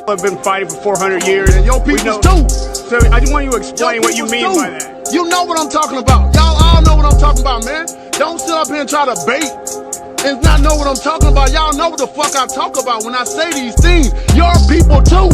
have been fighting for 400 years. And your peoples too. So I just want you to explain what you mean by that. You know what I'm talking about. Y'all all know what I'm talking about, man. Don't sit up here and try to bait and not know what I'm talking about. Y'all know what the fuck I talk about when I say these things. Your people too.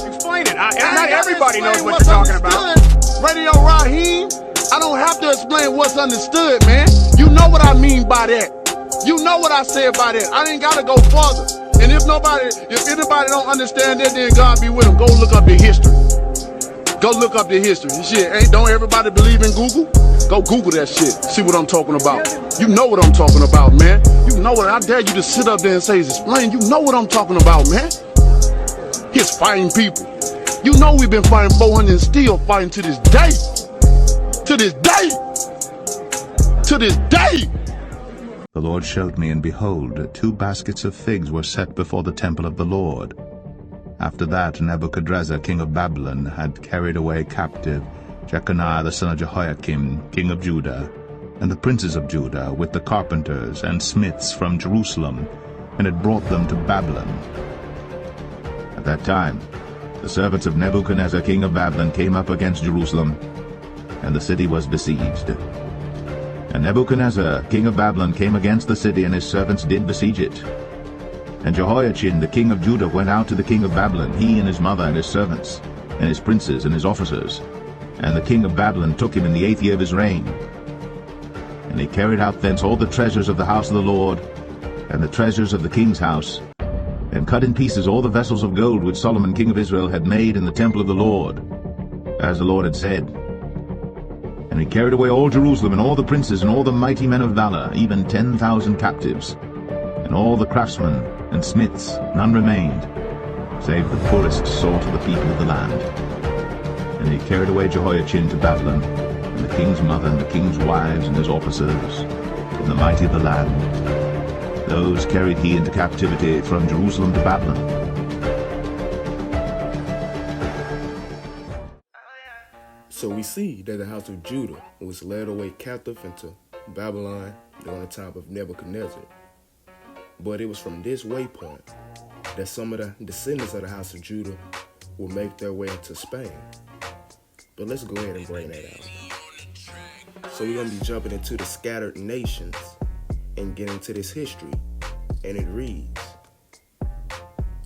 Explain it. Not everybody knows what you're talking about. Radio Raheem, I don't have to explain what's understood, man. You know what I mean by that. You know what I said by that. I ain't gotta go further. And if anybody don't understand that, then God be with them. Go look up the history. Go look up the history. Shit, don't everybody believe in Google? Go Google that shit. See what I'm talking about. You know what I'm talking about, man. You know what. I dare you to sit up there and say, explain. You know what I'm talking about, man. He's fighting people. You know we've been fighting 400 and still fighting to this day. To this day. To this day. The Lord showed me, and behold, 2 baskets of figs were set before the temple of the Lord. After that, Nebuchadrezzar, king of Babylon, had carried away captive Jeconiah the son of Jehoiakim, king of Judah, and the princes of Judah, with the carpenters and smiths from Jerusalem, and had brought them to Babylon. At that time, the servants of Nebuchadnezzar, king of Babylon, came up against Jerusalem, and the city was besieged. And Nebuchadnezzar, king of Babylon, came against the city, and his servants did besiege it. And Jehoiachin, the king of Judah, went out to the king of Babylon, he and his mother and his servants, and his princes and his officers. And the king of Babylon took him in the 8th year of his reign. And he carried out thence all the treasures of the house of the Lord, and the treasures of the king's house, and cut in pieces all the vessels of gold which Solomon king of Israel had made in the temple of the Lord, as the Lord had said. And he carried away all Jerusalem, and all the princes, and all the mighty men of valor, even 10,000 captives, and all the craftsmen and smiths, none remained, save the poorest sort of the people of the land. And he carried away Jehoiachin to Babylon, and the king's mother, and the king's wives, and his officers, and the mighty of the land. Those carried he into captivity from Jerusalem to Babylon. So we see that the house of Judah was led away captive into Babylon during the time of Nebuchadnezzar. But it was from this waypoint that some of the descendants of the house of Judah will make their way into Spain. But let's go ahead and bring that out. So we're going to be jumping into the scattered nations and get into this history. And it reads,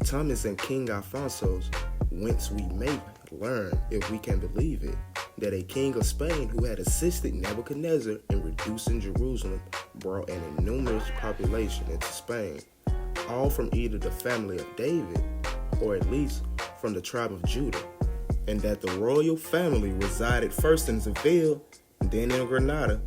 Thomas and King Alfonso's, whence we may learn, if we can believe it, that a king of Spain who had assisted Nebuchadnezzar in reducing Jerusalem brought an enormous population into Spain, all from either the family of David or at least from the tribe of Judah, and that the royal family resided first in Seville, then in Granada,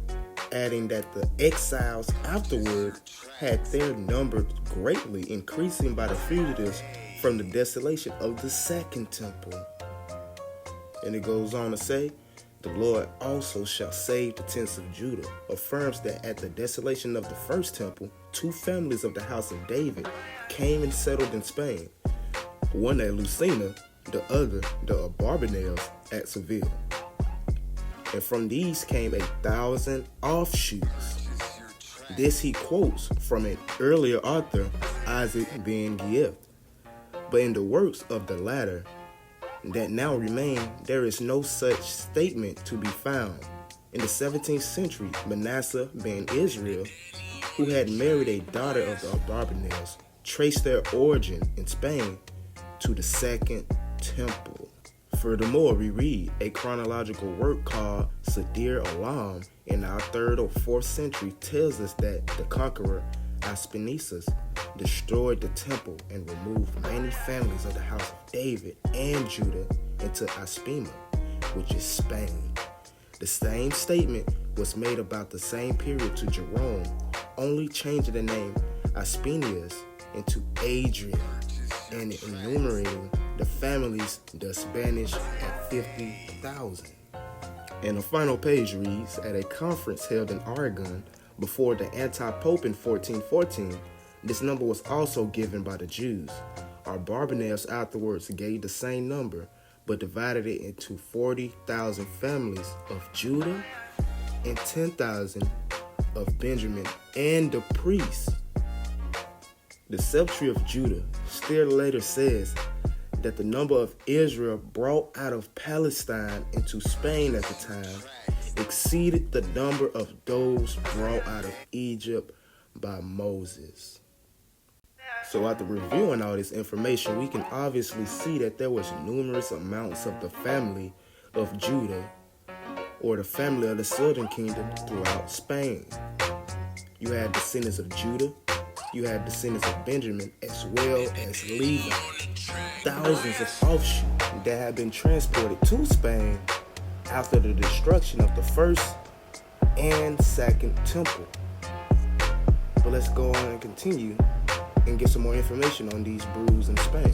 adding that the exiles afterward had their number greatly increasing by the fugitives from the desolation of the second temple. And it goes on to say, the Lord also shall save the tents of Judah, affirms that at the desolation of the first temple, 2 families of the house of David came and settled in Spain, one at Lucina, the other, the Barbanels, at Seville. And from these came 1,000 offshoots. This he quotes from an earlier author, Isaac ben Gieft. But in the works of the latter, that now remain, there is no such statement to be found. In the 17th century, Manasseh ben Israel, who had married a daughter of the Barbanels, traced their origin in Spain to the Second Temple. Furthermore, we read a chronological work called Sadir Alam in our 3rd or 4th century tells us that the conqueror Aspanesis destroyed the temple and removed many families of the house of David and Judah into Aspima, which is Spain. The same statement was made about the same period to Jerome, only changing the name Aspinius into Adrian and enumerating the families thus banished at 50,000. And the final page reads, at a conference held in Aragon before the anti-pope in 1414, this number was also given by the Jews. Our Barbanels afterwards gave the same number, but divided it into 40,000 families of Judah and 10,000 of Benjamin and the priests. The Septuagint of Judah still later says that the number of Israel brought out of Palestine into Spain at the time exceeded the number of those brought out of Egypt by Moses. So after reviewing all this information, we can obviously see that there was numerous amounts of the family of Judah, or the family of the southern kingdom, throughout Spain. You had descendants of Judah, you had descendants of Benjamin, as well as Levi. Thousands of offshoots that had been transported to Spain after the destruction of the first and second temple. But let's go on and continue and get some more information on these brews in Spain.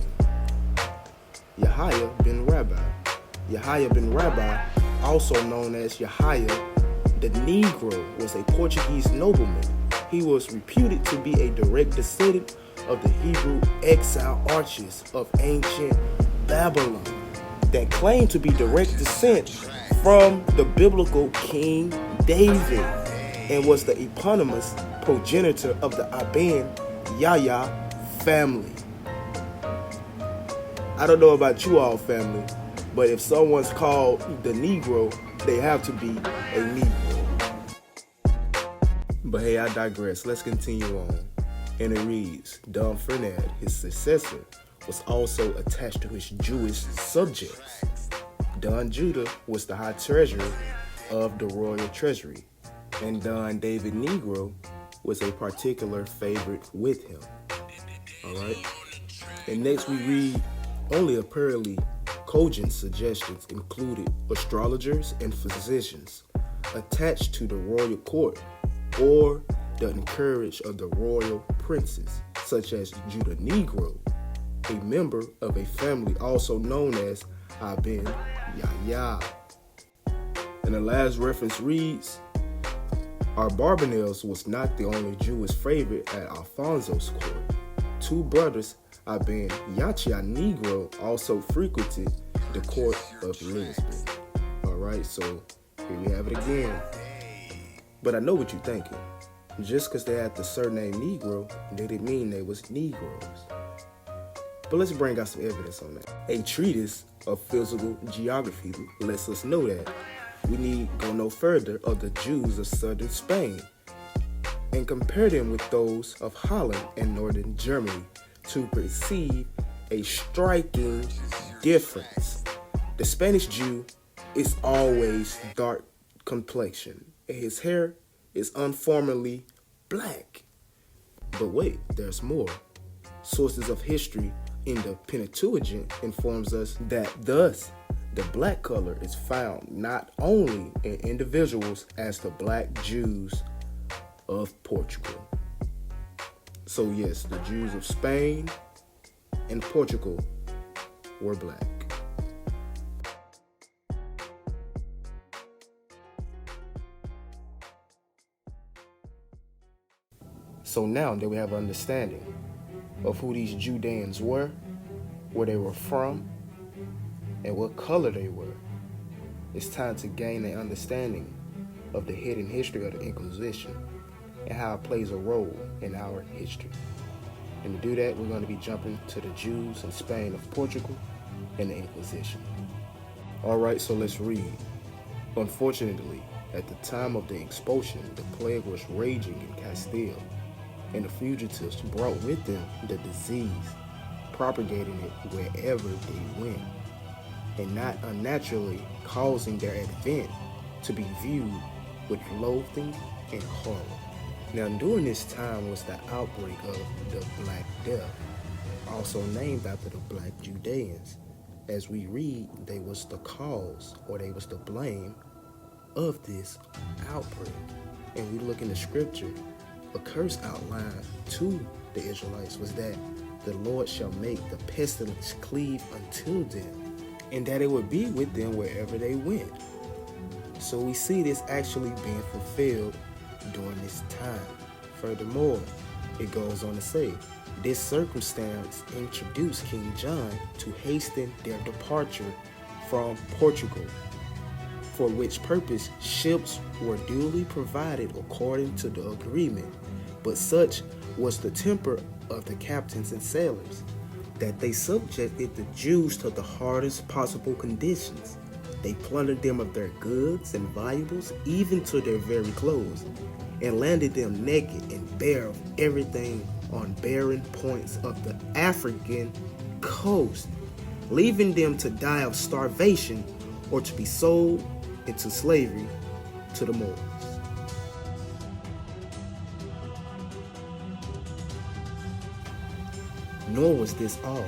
Yahya bin Rabbi. Yahya bin Rabbi, also known as Yahya the Negro, was a Portuguese nobleman. He was reputed to be a direct descendant of the Hebrew exile archers of ancient Babylon that claimed to be direct descent from the biblical King David, and was the eponymous progenitor of the Ibn Yahya family. I don't know about you all, family, but if someone's called the Negro, they have to be a Negro. But hey, I digress. Let's continue on. And it reads, Don Fernand, his successor, was also attached to his Jewish subjects. Don Judah was the high treasurer of the royal treasury, and Don David Negro was a particular favorite with him. Alright? And next we read, only apparently cogent suggestions included astrologers and physicians attached to the royal court, or the encourage of the royal princes, such as Judah Negro, a member of a family also known as Ibn Yahya. And the last reference reads, Barbanels was not the only Jewish favorite at Alfonso's court. Two brothers, Ibn Yahya Negro, also frequented the court of Lisbon. Alright, so here we have it again. But I know what you're thinking. Just because they had the surname Negro, they didn't mean they was Negroes. But let's bring out some evidence on that. A treatise of physical geography lets us know that. We need go no further of the Jews of southern Spain and compare them with those of Holland and northern Germany to perceive a striking difference. The Spanish Jew is always dark complexion, and his hair is uniformly black. But wait, there's more. Sources of history in the Pentateuch informs us that thus the black color is found not only in individuals as the black Jews of Portugal. So yes, the Jews of Spain and Portugal were black. So now that we have an understanding of who these Judeans were, where they were from, and what color they were, it's time to gain an understanding of the hidden history of the Inquisition and how it plays a role in our history. And to do that, we're going to be jumping to the Jews in Spain of Portugal and the Inquisition. Alright, so let's read. Unfortunately, at the time of the expulsion, the plague was raging in Castile, and the fugitives brought with them the disease, propagating it wherever they went, and not unnaturally causing their advent to be viewed with loathing and horror. Now, during this time was the outbreak of the Black Death, also named after the Black Judeans. As we read, they was the cause, or they was the blame of this outbreak. And we look in the scripture, a curse outlined to the Israelites was that the Lord shall make the pestilence cleave unto them, and that it would be with them wherever they went. So we see this actually being fulfilled during this time. Furthermore, it goes on to say, this circumstance introduced King John to hasten their departure from Portugal, for which purpose ships were duly provided according to the agreement. But such was the temper of the captains and sailors that they subjected the Jews to the hardest possible conditions. They plundered them of their goods and valuables, even to their very clothes, and landed them naked and bare of everything on barren points of the African coast, leaving them to die of starvation or to be sold into slavery to the Moors. Nor was this all.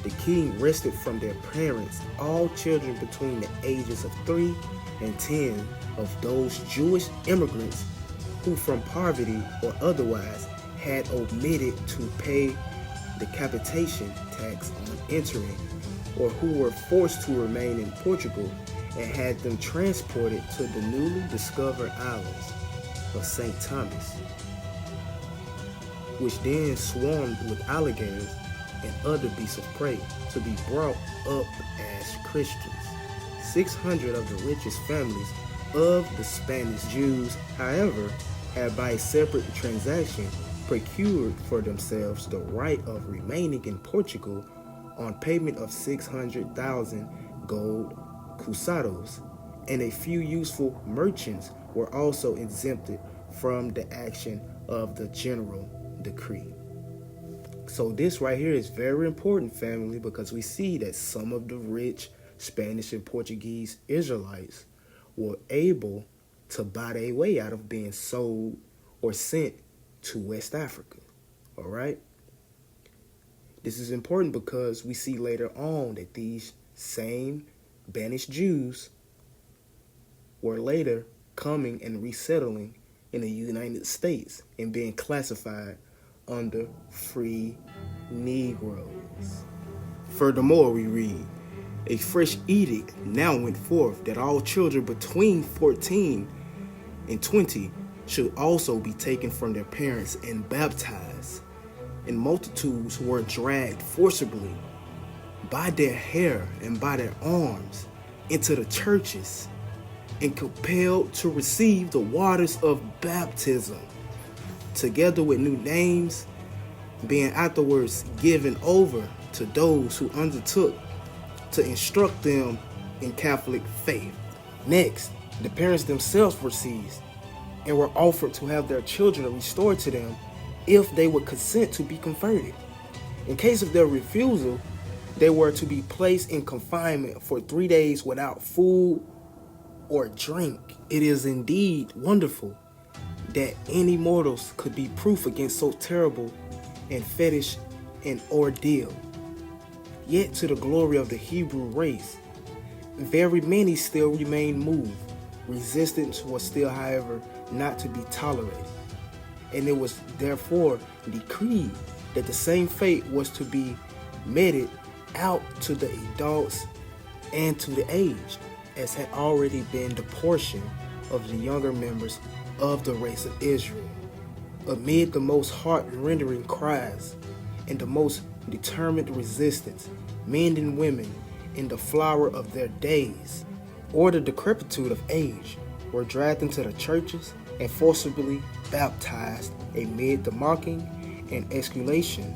The king wrested from their parents all children between the ages of 3 and 10 of those Jewish immigrants who from poverty or otherwise had omitted to pay the capitation tax on entering, or who were forced to remain in Portugal, and had them transported to the newly discovered islands of St. Thomas, which then swarmed with alligators and other beasts of prey, to be brought up as Christians. 600 of the richest families of the Spanish Jews, however, had by a separate transaction procured for themselves the right of remaining in Portugal on payment of 600,000 gold cruzados, and a few useful merchants were also exempted from the action of the general decree. So this right here is very important, family, because we see that some of the rich Spanish and Portuguese Israelites were able to buy their way out of being sold or sent to West Africa. All right? This is important because we see later on that these same banished Jews were later coming and resettling in the United States and being classified under free Negroes. Furthermore, we read, a fresh edict now went forth that all children between 14 and 20 should also be taken from their parents and baptized, and multitudes were dragged forcibly by their hair and by their arms into the churches and compelled to receive the waters of baptism, together with new names, being afterwards given over to those who undertook to instruct them in Catholic faith. Next, the parents themselves were seized and were offered to have their children restored to them if they would consent to be converted. In case of their refusal, they were to be placed in confinement for 3 days without food or drink. It is indeed wonderful that any mortals could be proof against so terrible and fetish an ordeal. Yet to the glory of the Hebrew race, very many still remained moved. Resistance was still, however, not to be tolerated, and it was therefore decreed that the same fate was to be meted out to the adults and to the aged, as had already been the portion of the younger members of the race of Israel. Amid the most heart-rendering cries and the most determined resistance, men and women in the flower of their days or the decrepitude of age were dragged into the churches and forcibly baptized amid the mocking and excultation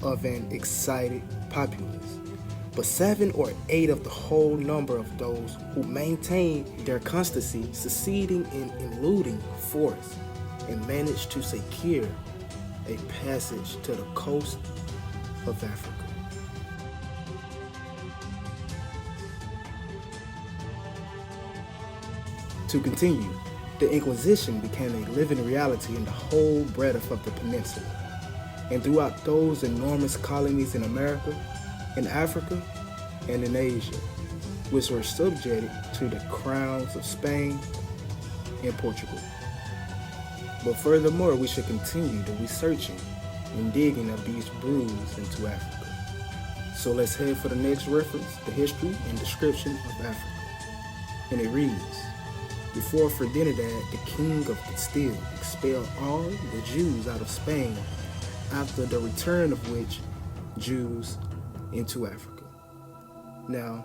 of an excited populace. But 7 or 8 of the whole number of those who maintained their constancy succeeding in eluding force and managed to secure a passage to the coast of Africa. To continue, the Inquisition became a living reality in the whole breadth of the peninsula, and throughout those enormous colonies in America, in Africa, and in Asia, which were subjected to the crowns of Spain and Portugal. But furthermore, we should continue the researching and digging of these brews into Africa. So let's head for the next reference, the history and description of Africa. And it reads, before Ferdinand, the king of Castile, expelled all the Jews out of Spain, after the return of which Jews into Africa. Now,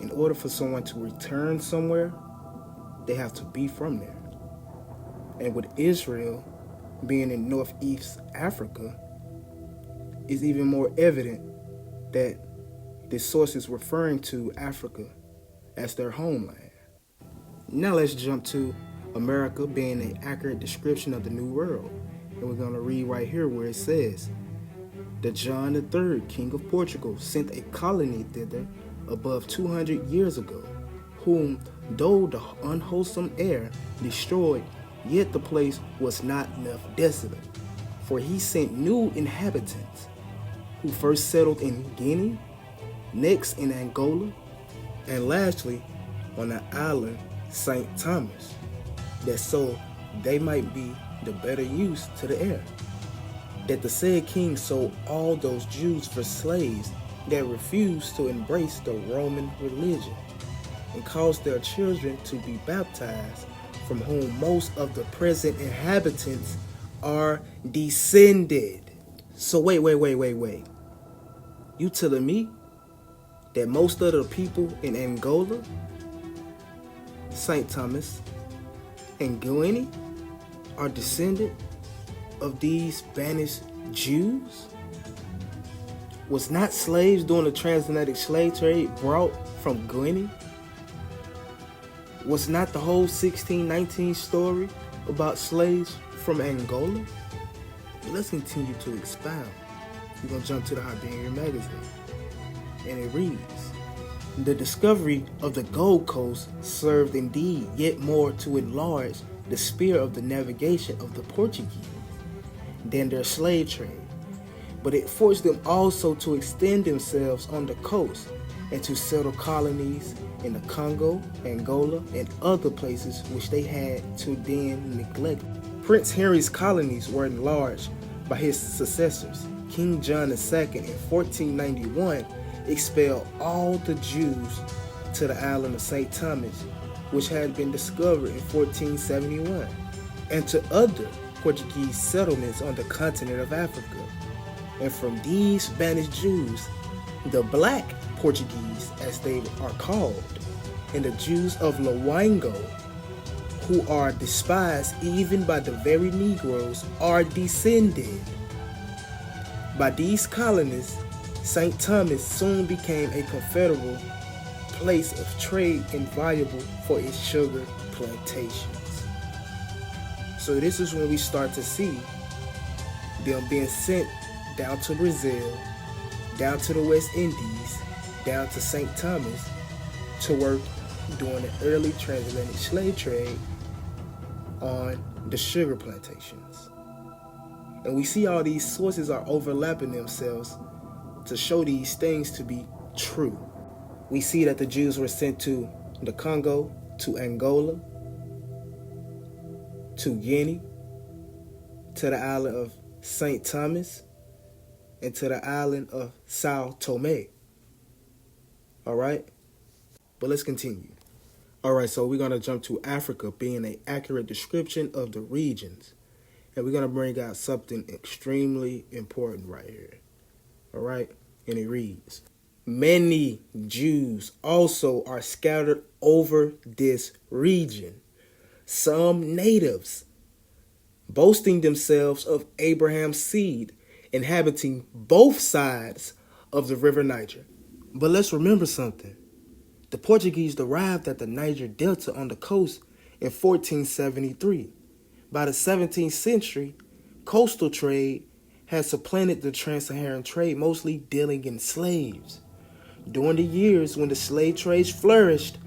in order for someone to return somewhere, they have to be from there. And with Israel being in Northeast Africa, is even more evident that this source is referring to Africa as their homeland. Now let's jump to America being an accurate description of the New World. And we're going to read right here where it says, "The John III, King of Portugal, sent a colony thither above 200 years ago, whom, though the unwholesome air destroyed, yet the place was not left desolate. For he sent new inhabitants, who first settled in Guinea, next in Angola, and lastly on the island St. Thomas, that so they might be the better use to the air. That the said king sold all those Jews for slaves that refused to embrace the Roman religion, and caused their children to be baptized, from whom most of the present inhabitants are descended." So wait. You telling me that most of the people in Angola, St. Thomas, and Guinea are descended of these banished Jews? Was not slaves during the transatlantic slave trade brought from Guinea? Was not the whole 1619 story about slaves from Angola? But let's continue to expound. We're going to jump to the Iberian magazine. And it reads, "The discovery of the Gold Coast served indeed yet more to enlarge the sphere of the navigation of the Portuguese than their slave trade, but it forced them also to extend themselves on the coast and to settle colonies in the Congo, Angola, and other places which they had till then neglected. Prince Henry's colonies were enlarged by his successors. King John II in 1491 expelled all the Jews to the island of St. Thomas, which had been discovered in 1471, and to other Portuguese settlements on the continent of Africa. And from these banished Jews, the Black Portuguese, as they are called, and the Jews of Loango, who are despised even by the very Negroes, are descended. By these colonies, St. Thomas soon became a confederate place of trade and valuable for its sugar plantations." So this is when we start to see them being sent down to Brazil, down to the West Indies, down to St. Thomas to work during the early transatlantic slave trade on the sugar plantations. And we see all these sources are overlapping themselves to show these things to be true. We see that the Jews were sent to the Congo, to Angola, to Guinea, to the island of St. Thomas, and to the island of Sao Tome. Alright? But let's continue. Alright, so we're going to jump to Africa being an accurate description of the regions. And we're going to bring out something extremely important right here. Alright? And it reads, "Many Jews also are scattered over this region, some natives, boasting themselves of Abraham's seed, inhabiting both sides of the river Niger." But let's remember something. The Portuguese arrived at the Niger Delta on the coast in 1473. By the 17th century, coastal trade had supplanted the trans-Saharan trade, mostly dealing in slaves. During the years when the slave trade flourished,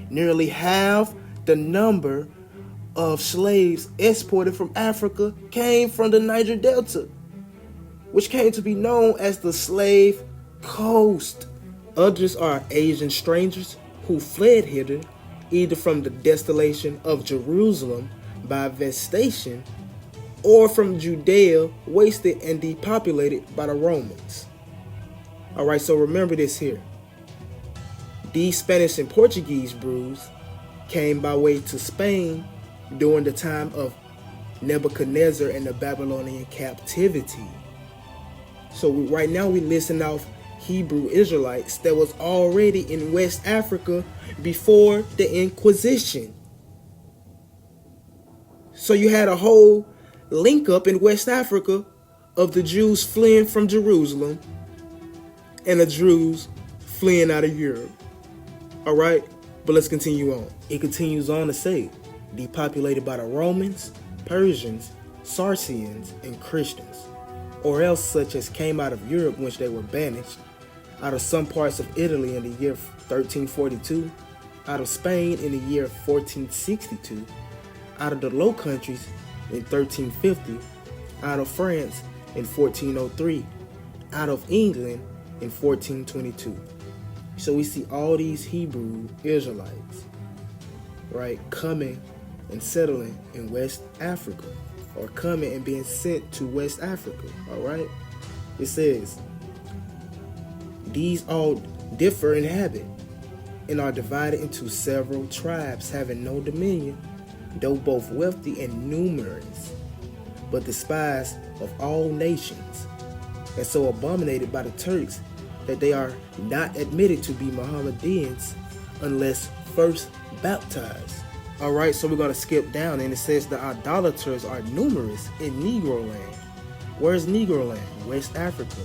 nearly half the number of slaves exported from Africa came from the Niger Delta, which came to be known as the Slave Coast. Others are Asian strangers who fled hither, either from the desolation of Jerusalem by Vespasian, or from Judea, wasted and depopulated by the Romans. Alright, so remember this here. These Spanish and Portuguese brews came by way to Spain during the time of Nebuchadnezzar and the Babylonian captivity. So right now we listen off Hebrew Israelites that was already in West Africa before the Inquisition. So you had a whole link up in West Africa of the Jews fleeing from Jerusalem and the Druze fleeing out of Europe. Alright, but let's continue on. It continues on to say, depopulated by the Romans, Persians, Saracens, and Christians, or else such as came out of Europe whence they were banished, out of some parts of Italy in the year 1342, out of Spain in the year 1462, out of the Low Countries in 1350, out of France in 1403, out of England in 1422. So we see all these Hebrew Israelites, right, coming and settling in West Africa, or coming and being sent to West Africa, all right? It says, these all differ in habit and are divided into several tribes having no dominion, though both wealthy and numerous, but despised of all nations, and so abominated by the Turks that they are not admitted to be Mohammedans unless first baptized. Alright, so we're going to skip down, and it says the idolaters are numerous in Negro land. Where's Negro land? West Africa,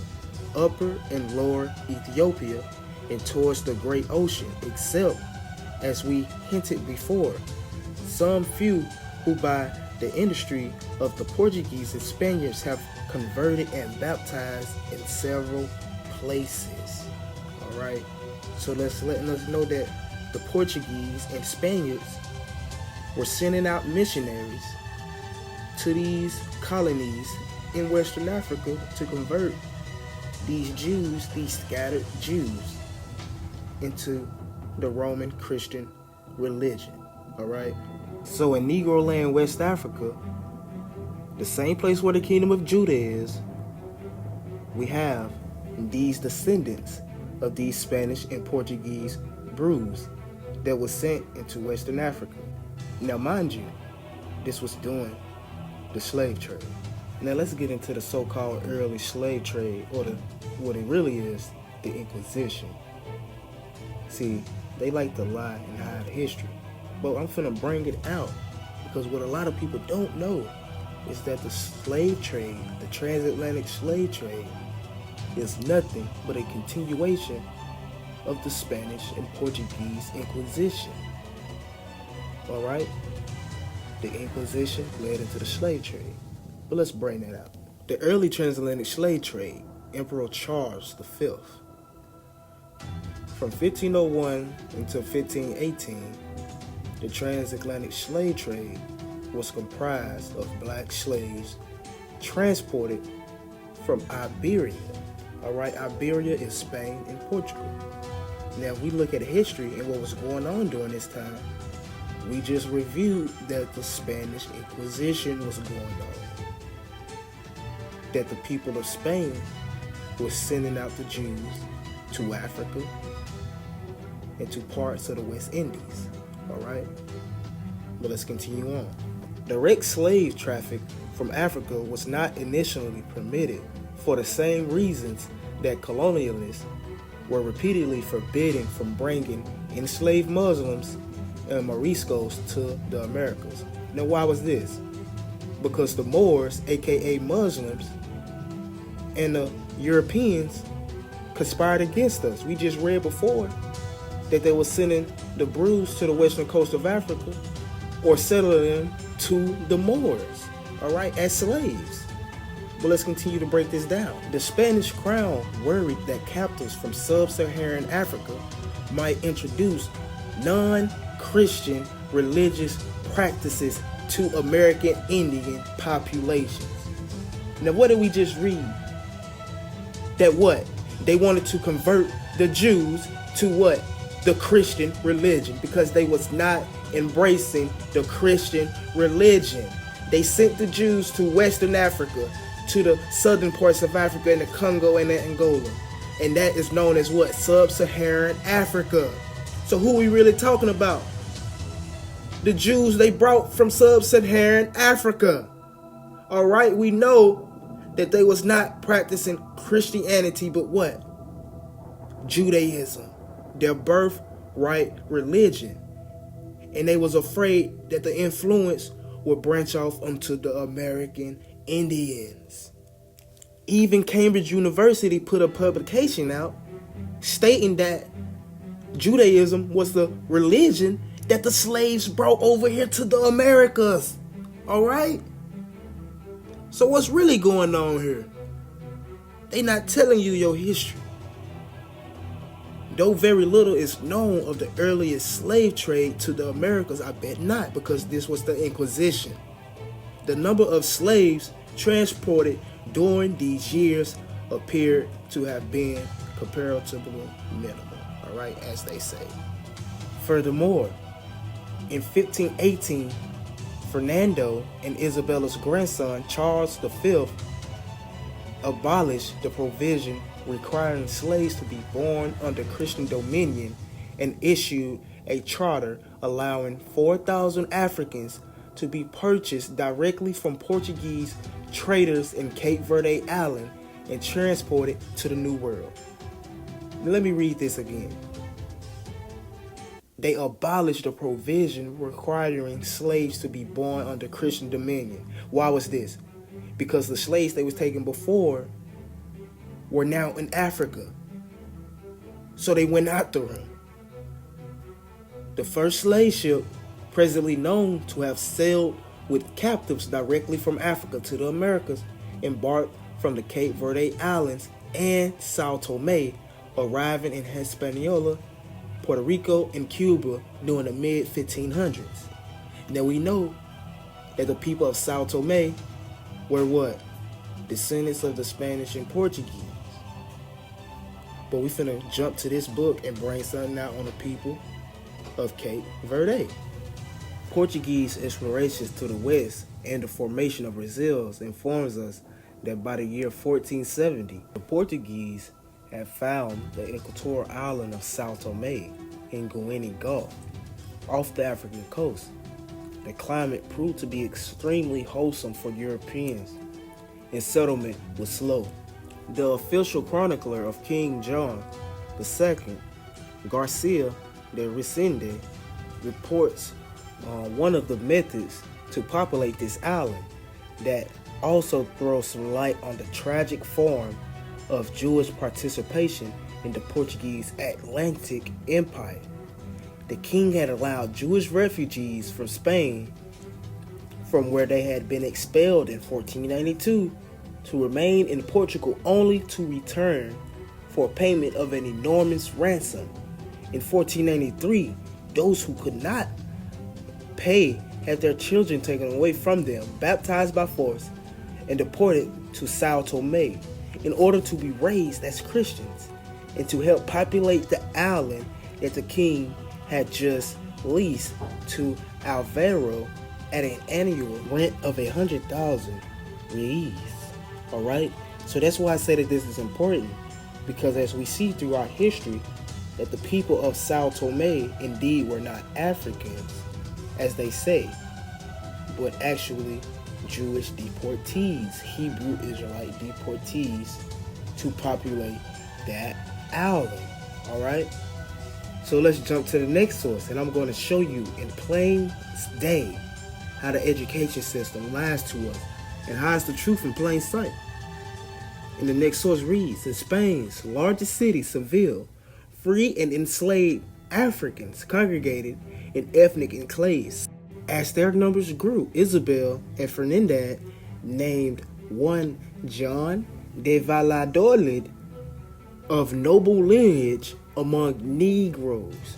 Upper and Lower Ethiopia, and towards the Great Ocean, except, as we hinted before, some few who by the industry of the Portuguese and Spaniards have converted and baptized in several places. Alright, so that's letting us know that the Portuguese and Spaniards were sending out missionaries to these colonies in Western Africa to convert these Jews, these scattered Jews, into the Roman Christian religion. Alright, so in Negro land, West Africa, the same place where the kingdom of Judah is, we have these descendants of these Spanish and Portuguese brews that was sent into Western Africa. Now mind you, this was during the slave trade. Now let's get into the so-called early slave trade, or what it really is, the Inquisition. See, they like to lie and hide history, but I'm finna bring it out, because what a lot of people don't know is that the slave trade, the transatlantic slave trade, is nothing but a continuation of the Spanish and Portuguese Inquisition. Alright? The Inquisition led into the slave trade. But let's bring that out. The early transatlantic slave trade, Emperor Charles V. From 1501 until 1518, the transatlantic slave trade was comprised of black slaves transported from Iberia. Alright, Iberia is Spain and Portugal. Now, if we look at history and what was going on during this time, we just reviewed that the Spanish Inquisition was going on. That the people of Spain was sending out the Jews to Africa and to parts of the West Indies. Alright? But let's continue on. Direct slave traffic from Africa was not initially permitted for the same reasons that colonialists were repeatedly forbidden from bringing enslaved Muslims and Moriscos to the Americas. Now, why was this? Because the Moors, aka Muslims, and the Europeans conspired against us. We just read before that they were sending the brews to the western coast of Africa, or settling them to the Moors, alright, as slaves. But let's continue to break this down. The Spanish crown worried that captives from sub-Saharan Africa might introduce non-Christian religious practices to American Indian populations. Now, what did we just read? That what? They wanted to convert the Jews to what? The Christian religion, because they was not embracing the Christian religion. They sent the Jews to Western Africa, to the southern parts of Africa, and the Congo and the Angola. And that is known as what? Sub-Saharan Africa. So who are we really talking about? The Jews they brought from Sub-Saharan Africa. Alright, we know that they was not practicing Christianity, but what? Judaism. Their birthright religion. And they was afraid that the influence would branch off onto the American Indians. Even Cambridge University put a publication out stating that Judaism was the religion that the slaves brought over here to the Americas. All right? So what's really going on here? They not telling you your history. Though very little is known of the earliest slave trade to the Americas, I bet not, because this was the Inquisition. The number of slaves transported during these years appeared to have been comparatively minimal, all right, as they say. Furthermore, in 1518, Fernando and Isabella's grandson, Charles V, abolished the provision requiring slaves to be born under Christian dominion and issued a charter allowing 4,000 Africans to be purchased directly from Portuguese traders in Cape Verde Island and transported to the New World. Let me read this again. They abolished the provision requiring slaves to be born under Christian dominion. Why was this? Because the slaves they was taking before were now in Africa. So they went after them. The first slave ship, presently known to have sailed with captives directly from Africa to the Americas, embarked from the Cape Verde Islands and Sao Tome, arriving in Hispaniola, Puerto Rico, and Cuba during the mid-1500s. Now we know that the people of Sao Tome were what? Descendants of the Spanish and Portuguese. But we finna jump to this book and bring something out on the people of Cape Verde. Portuguese explorations to the west and the formation of Brazil informs us that by the year 1470, the Portuguese had found the equatorial island of Sao Tome in Guinea Gulf, off the African coast. The climate proved to be extremely wholesome for Europeans, and settlement was slow. The official chronicler of King John II, Garcia de Resende, reports one of the methods to populate this island that also throws some light on the tragic form of Jewish participation in the Portuguese Atlantic Empire. The king had allowed Jewish refugees from Spain, from where they had been expelled in 1492, to remain in Portugal only to return for payment of an enormous ransom. In 1493, those who could not pay had their children taken away from them, baptized by force, and deported to Sao Tome in order to be raised as Christians and to help populate the island that the king had just leased to Alvaro at an annual rent of 100,000 reais. Alright? So that's why I say that this is important, because as we see throughout history, that the people of Sao Tome indeed were not Africans, as they say, but actually Jewish deportees, Hebrew Israelite deportees, to populate that island. Alright? So let's jump to the next source, and I'm going to show you in plain day how the education system lies to us and hides the truth in plain sight. And the next source reads, in Spain's largest city, Seville, free and enslaved Africans congregated in ethnic enclaves. As their numbers grew, Isabel and Fernandad named one John de Valladolid of noble lineage among Negroes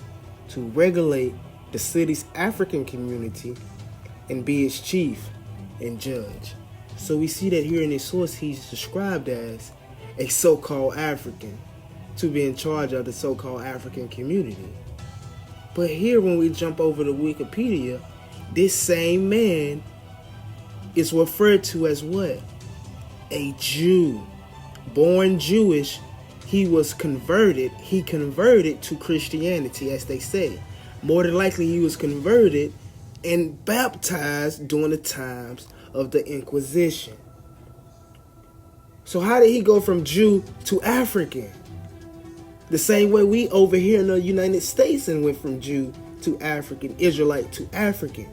to regulate the city's African community and be its chief and judge. So we see that here in this source he's described as a so-called African to be in charge of the so-called African community. But here when we jump over to Wikipedia, this same man is referred to as what? A Jew. Born Jewish, he converted to Christianity, as they say. More than likely he was converted and baptized during the times of the Inquisition. So how did he go from Jew to African? The same way we over here in the United States and went from Jew to African, Israelite to African.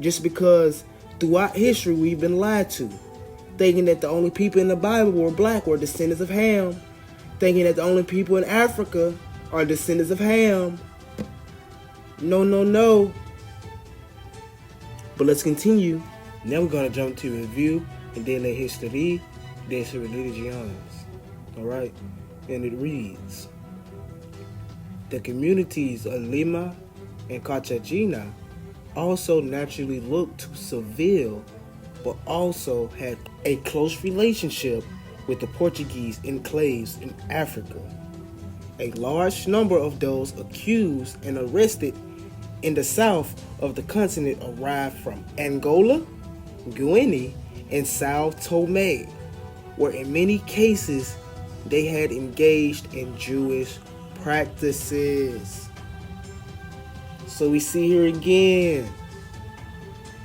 Just because throughout history we've been lied to, thinking that the only people in the Bible were black or descendants of Ham, thinking that the only people in Africa are descendants of Ham. No. But let's continue. Now we're going to jump to review de la historia de las religiones. Alright? And it reads, the communities of Lima and Cartagena also naturally looked to Seville, but also had a close relationship with the Portuguese enclaves in Africa. A large number of those accused and arrested in the south of the continent arrived from Angola, Guinea, and Sao Tome, where in many cases they had engaged in Jewish practices. So we see here again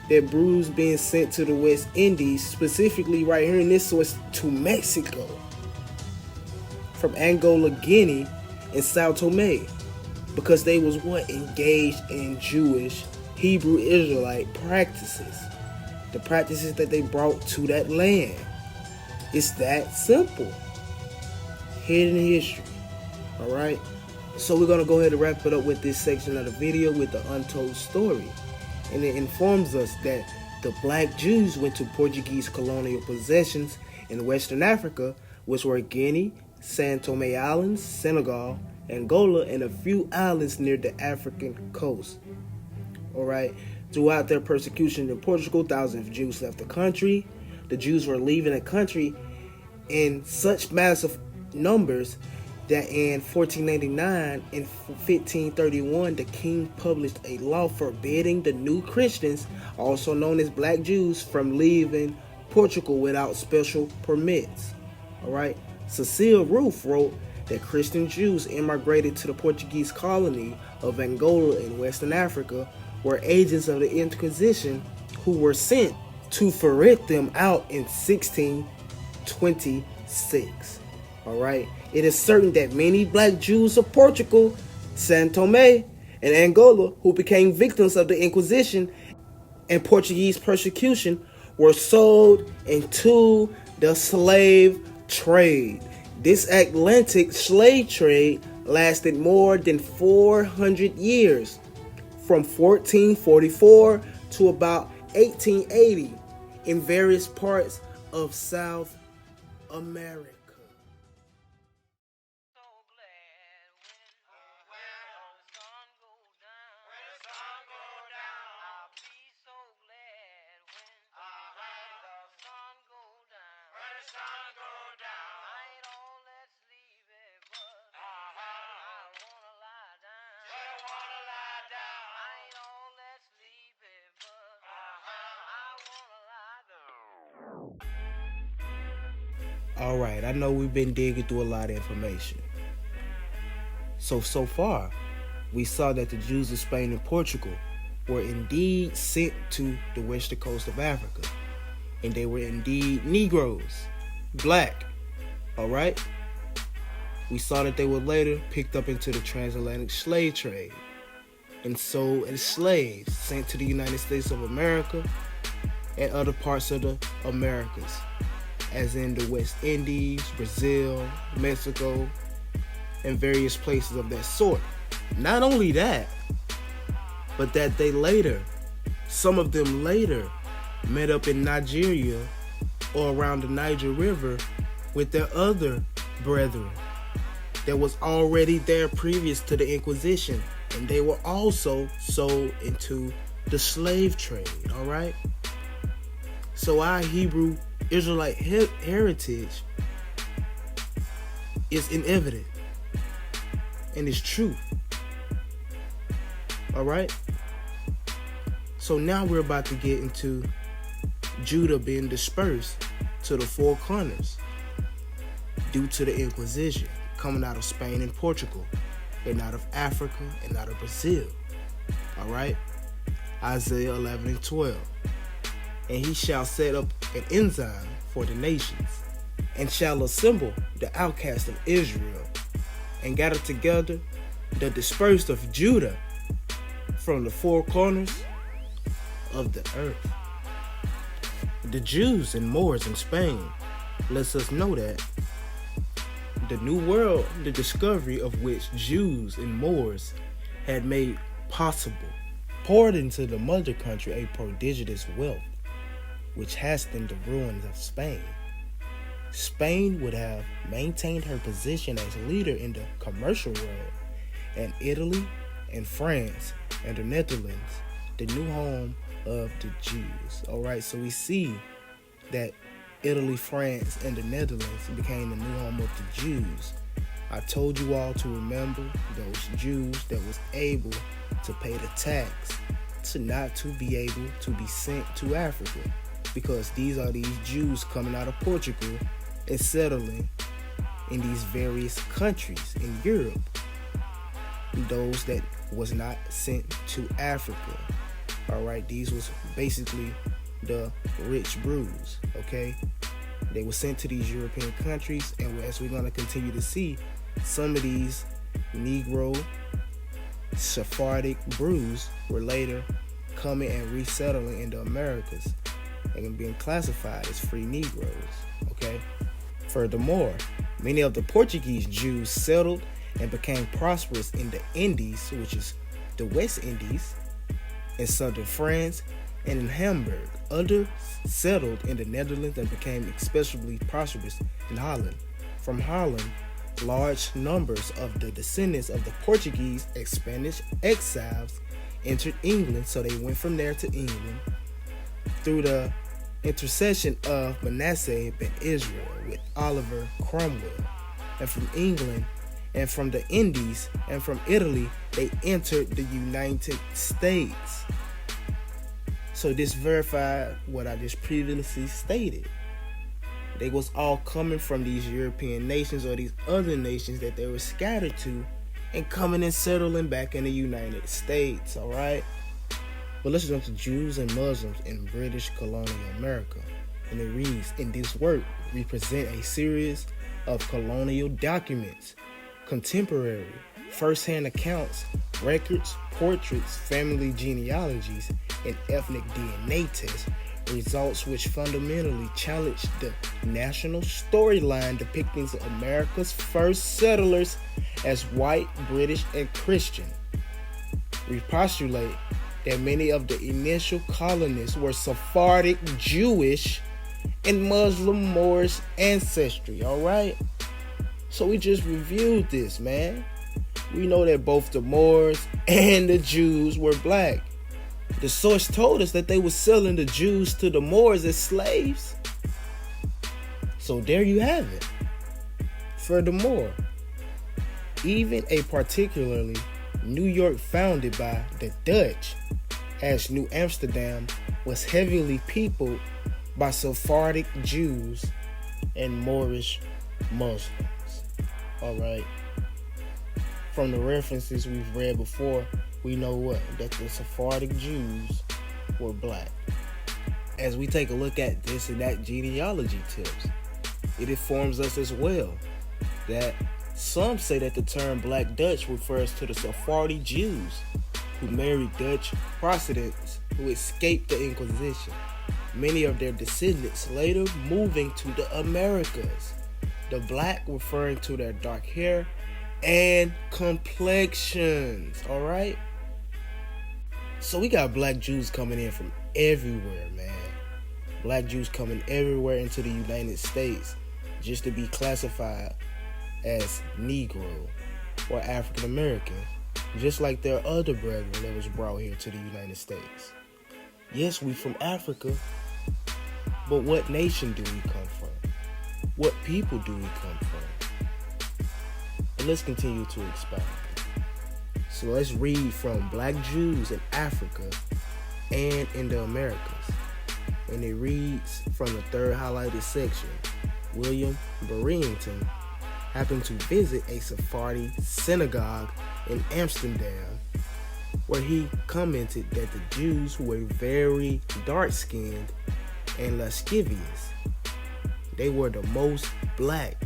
that brews being sent to the West Indies, specifically right here in this source to Mexico, from Angola, Guinea, and Sao Tome, because they was engaged in Jewish Hebrew Israelite practices, the practices that they brought to that land. It's that simple. Hidden history. Alright? So we're going to go ahead and wrap it up with this section of the video with the untold story. And it informs us that the black Jews went to Portuguese colonial possessions in Western Africa, which were Guinea, Sao Tome Islands, Senegal, Angola, and a few islands near the African coast. Alright? Throughout their persecution in Portugal, thousands of Jews left the country. The Jews were leaving the country in such massive numbers that in 1489 and 1531, the king published a law forbidding the new Christians, also known as black Jews, from leaving Portugal without special permits. Alright? Cecile Roof wrote that Christian Jews immigrated to the Portuguese colony of Angola in Western Africa were agents of the Inquisition who were sent to ferret them out in 1626. Alright? It is certain that many black Jews of Portugal, Sao Tome, and Angola, who became victims of the Inquisition and Portuguese persecution, were sold into the slave trade. This Atlantic slave trade lasted more than 400 years, from 1444 to about 1880, in various parts of South America. Alright, I know we've been digging through a lot of information. So far, we saw that the Jews of Spain and Portugal were indeed sent to the western coast of Africa. And they were indeed Negroes, black. Alright? We saw that they were later picked up into the transatlantic slave trade and sold as slaves, sent to the United States of America and other parts of the Americas, as in the West Indies, Brazil, Mexico, and various places of that sort. Not only that, but that some of them later met up in Nigeria or around the Niger River with their other brethren that was already there previous to the Inquisition, and they were also sold into the slave trade. Alright? So our Hebrew Israelite heritage is evident and is true. Alright? So now we're about to get into Judah being dispersed to the four corners due to the Inquisition coming out of Spain and Portugal, and out of Africa and out of Brazil. Alright? Isaiah 11 and 12. And he shall set up an ensign for the nations, and shall assemble the outcast of Israel, and gather together the dispersed of Judah from the four corners of the earth. The Jews and Moors in Spain lets us know that the New World, the discovery of which Jews and Moors had made possible, poured into the mother country a prodigious wealth, which hastened the ruins of Spain. Spain would have maintained her position as leader in the commercial world, and Italy and France and the Netherlands, the new home of the Jews. Alright, so we see that Italy, France, and the Netherlands became the new home of the Jews. I told you all to remember those Jews that was able to pay the tax to not to be able to be sent to Africa, because these are these Jews coming out of Portugal and settling in these various countries in Europe. Those that was not sent to Africa. Alright, these was basically the rich brews, okay? They were sent to these European countries, and as we're going to continue to see, some of these Negro Sephardic brews were later coming and resettling in the Americas and being classified as free Negroes, okay? Furthermore, many of the Portuguese Jews settled and became prosperous in the Indies, which is the West Indies, in southern France, and in Hamburg. Others settled in the Netherlands and became especially prosperous in Holland. From Holland, large numbers of the descendants of the Portuguese and Spanish exiles entered England, so they went from there to England through the intercession of Manasseh ben Israel with Oliver Cromwell. And from England and from the Indies and from Italy, they entered the United States. So this verified what I just previously stated. They was all coming from these European nations or these other nations that they were scattered to and coming and settling back in the United States, all right? But let's jump to Jews and Muslims in British colonial America. And it reads, in this work, we present a series of colonial documents, contemporary, first-hand accounts, records, portraits, family genealogies, and ethnic DNA tests, results which fundamentally challenge the national storyline depicting America's first settlers as white, British, and Christian. We postulate that many of the initial colonists were Sephardic, Jewish, and Muslim Moorish ancestry, alright? So we just reviewed this, man. We know that both the Moors and the Jews were black. The source told us that they were selling the Jews to the Moors as slaves. So there you have it. Furthermore, even a particularly New York founded by the Dutch, as New Amsterdam was heavily peopled by Sephardic Jews and Moorish Muslims. Alright. From the references we've read before, we know what? That the Sephardic Jews were black. As we take a look at this and that genealogy tips, it informs us as well that some say that the term Black Dutch refers to the Sephardi Jews who married Dutch Protestants who escaped the Inquisition. Many of their descendants later moving to the Americas. The black referring to their dark hair and complexions, alright? So we got black Jews coming in from everywhere, man. Black Jews coming everywhere into the United States just to be classified as Negro or African American, just like their other brethren that was brought here to the United States. Yes, we from Africa, but what nation do we come from? What people do we come from? And let's continue to expound. So let's read from Black Jews in Africa and in the Americas. And it reads from the third highlighted section. William Barrington happened to visit a Sephardi synagogue in Amsterdam, where he commented that the Jews were very dark-skinned and lascivious. They were the most black,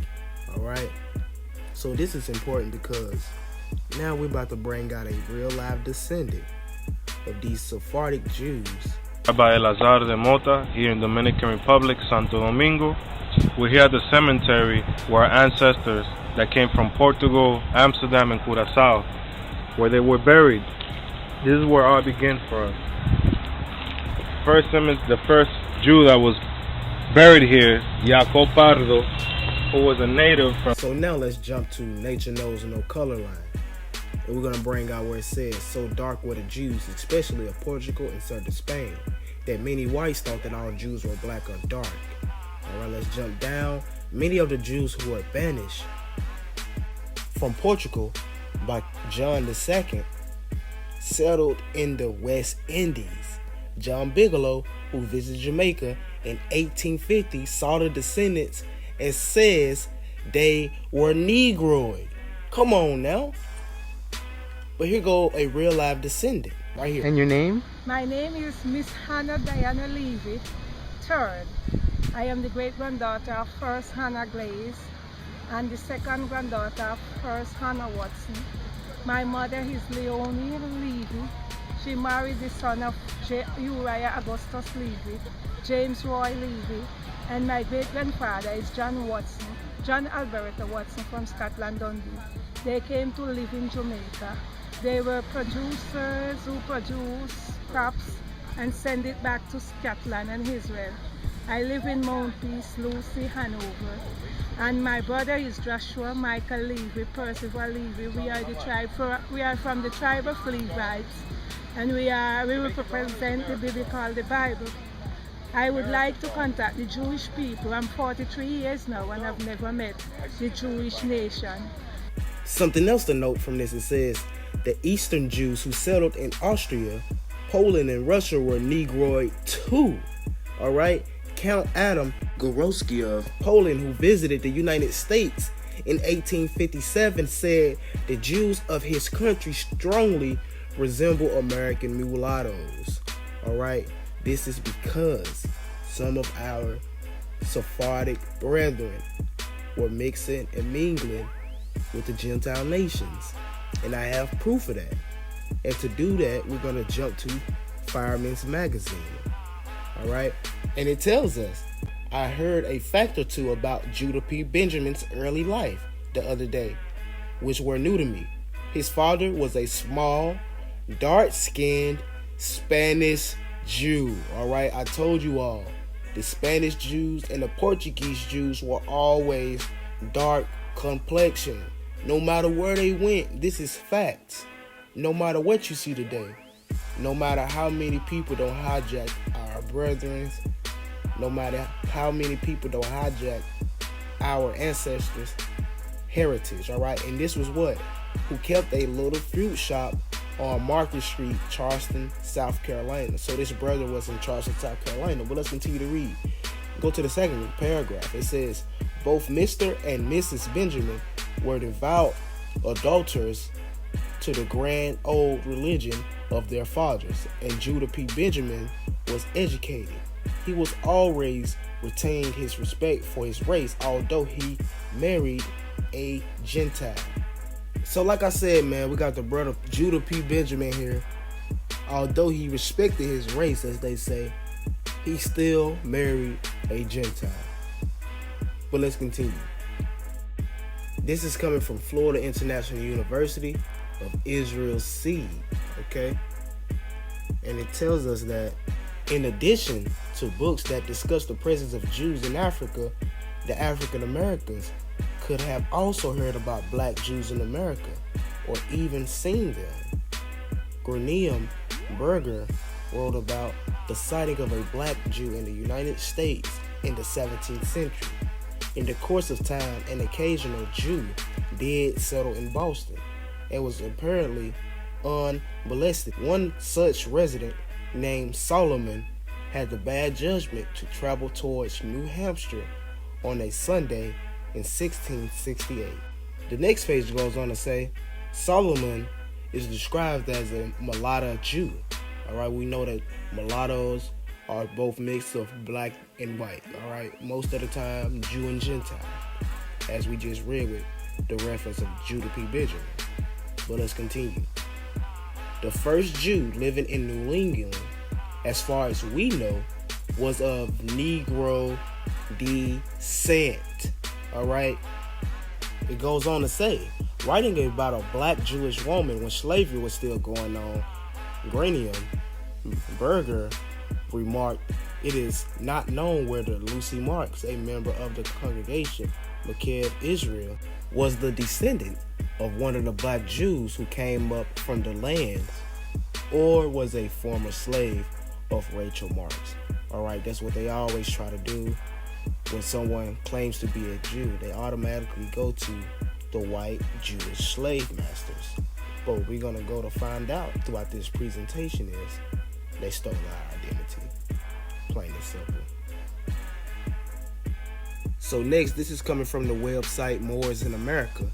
alright? So this is important because now we're about to bring out a real live descendant of these Sephardic Jews. Rabbi Elazar de Mota here in Dominican Republic, Santo Domingo. We're here at the cemetery where our ancestors that came from Portugal, Amsterdam, and Curaçao, where they were buried. This is where all began for us. The first Jew that was buried here, Jacob Pardo, who was a native from... So now let's jump to Nature Knows No Color Line. And we're going to bring out where it says, so dark were the Jews, especially of Portugal and southern Spain, that many whites thought that all Jews were black or dark. Alright, let's jump down. Many of the Jews who were banished from Portugal by John II settled in the West Indies. John Bigelow, who visited Jamaica in 1850, saw the descendants and says they were Negroid. Come on now. But here go a real live descendant right here. And your name? My name is Miss Hannah Diana Levy, third. I am the great-granddaughter of first Hannah Glaze and the second granddaughter of first Hannah Watson. My mother is Leonie Levy. She married the son of Uriah Augustus Levy, James Roy Levy, and my great-grandfather is John Alberta Watson from Scotland, Dundee. They came to live in Jamaica. They were producers who produce crops and send it back to Scotland and Israel. I live in Mount Peace, Lucy, Hanover. And my brother is Joshua Michael Levy, Percival Levy. We are from the tribe of Levites, and we will represent the biblical, the Bible. I would like to contact the Jewish people. I'm 43 years now and I've never met the Jewish nation. Something else to note from this, it says the Eastern Jews who settled in Austria, Poland, and Russia were Negroid too. Alright? Count Adam Gorowski of Poland, who visited the United States in 1857, said the Jews of his country strongly resemble American mulattoes. Alright? This is because some of our Sephardic brethren were mixing and mingling with the Gentile nations. And I have proof of that. And to do that, we're going to jump to Fireman's Magazine. Alright? And it tells us, I heard a fact or two about Judah P. Benjamin's early life the other day, which were new to me. His father was a small, dark-skinned Spanish Jew. Alright? I told you all. The Spanish Jews and the Portuguese Jews were always dark complexion. No matter where they went, this is facts. No matter what you see today, no matter how many people don't hijack our brethren, no matter how many people don't hijack our ancestors' heritage, all right? And this was what? Who kept a little fruit shop on Market Street, Charleston, South Carolina. So this brother was in Charleston, South Carolina. But let's continue to read. Go to the second paragraph. It says, both Mr. and Mrs. Benjamin were devout adulterers to the grand old religion of their fathers, and Judah P. Benjamin was educated. He was always retained his respect for his race, although he married a Gentile. So like I said, man, we got the brother Judah P. Benjamin here. Although he respected his race, as they say, he still married a Gentile. But let's continue. This is coming from Florida International University of Israel's Seed, okay? And it tells us that in addition to books that discuss the presence of Jews in Africa, the African Americans could have also heard about black Jews in America or even seen them. Grenium Berger wrote about the sighting of a black Jew in the United States in the 17th century. In the course of time, an occasional Jew did settle in Boston and was apparently unmolested. One such resident named Solomon had the bad judgment to travel towards New Hampshire on a Sunday in 1668. The next page goes on to say, Solomon is described as a mulatto Jew. Alright, we know that mulattoes are both mixed of black and white. Alright, most of the time Jew and Gentile, as we just read with the reference of Judah P. Benjamin. But let's continue. The first Jew living in New England, as far as we know, was of Negro descent. Alright, It goes on to say, writing about a black Jewish woman when slavery was still going on, Granium Berger remarked, "It is not known whether Lucy Marks, a member of the congregation Makeb Israel, was the descendant of one of the black Jews who came up from the lands, or was a former slave of Rachel Marks." Alright, that's what they always try to do. When someone claims to be a Jew, they automatically go to the white Jewish slave masters. But what we're going to go to find out throughout this presentation is they stole our identity. Plain and simple. So next, this is coming from the website Moors in America.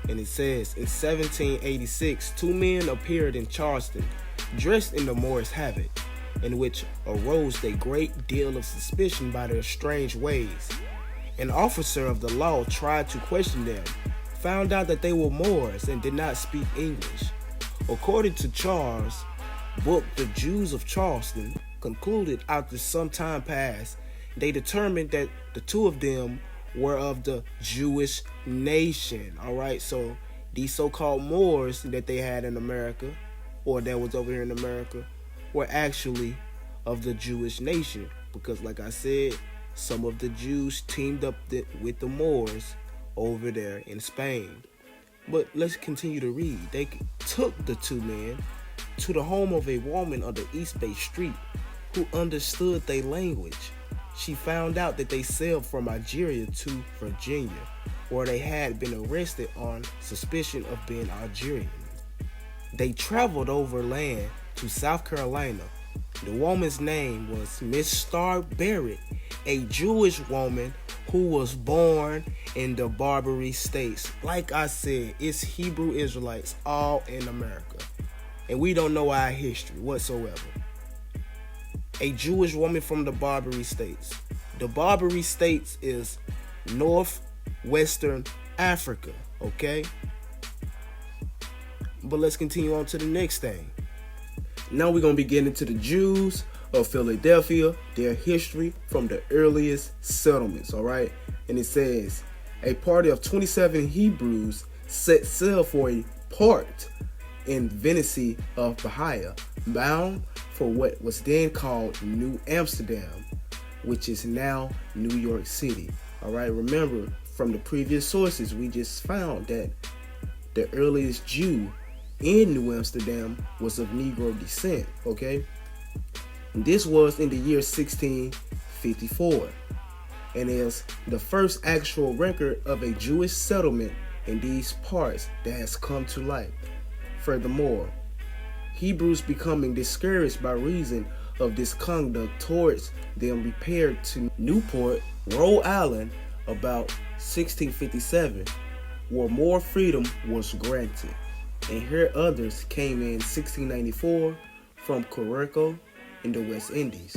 And it says, in 1786, two men appeared in Charleston, dressed in the Moorish habit, in which arose a great deal of suspicion by their strange ways. An officer of the law tried to question them, found out that they were Moors and did not speak English. According to Charles' book, The Jews of Charleston, concluded after some time passed, they determined that the two of them were of the Jewish nation. Alright, so these so-called Moors that they had in America, or that was over here in America, were actually of the Jewish nation, because like I said, some of the Jews teamed up with the Moors over there in Spain. But let's continue to read. They took the two men to the home of a woman on the East Bay Street who understood their language. She found out that they sailed from Algeria to Virginia, where they had been arrested on suspicion of being Algerian. They traveled overland to South Carolina. The woman's name was Miss Starr Barrett, a Jewish woman who was born in the Barbary States. Like I said, it's Hebrew Israelites all in America, and we don't know our history whatsoever. A Jewish woman from the Barbary States. The Barbary States is northwestern Africa, okay? But let's continue on to the next thing. Now we're going to be getting into the Jews of Philadelphia, their history from the earliest settlements, all right? And it says, a party of 27 Hebrews set sail for a port in Venice of Bahia, bound for what was then called New Amsterdam, which is now New York City. All right, remember from the previous sources, we just found that the earliest Jew in New Amsterdam was of Negro descent, okay? This was in the year 1654, and is the first actual record of a Jewish settlement in these parts that has come to light. Furthermore, Hebrews becoming discouraged by reason of this conduct towards them repaired to Newport, Rhode Island, about 1657, where more freedom was granted. And here others came in 1694 from Curaçao in the West Indies.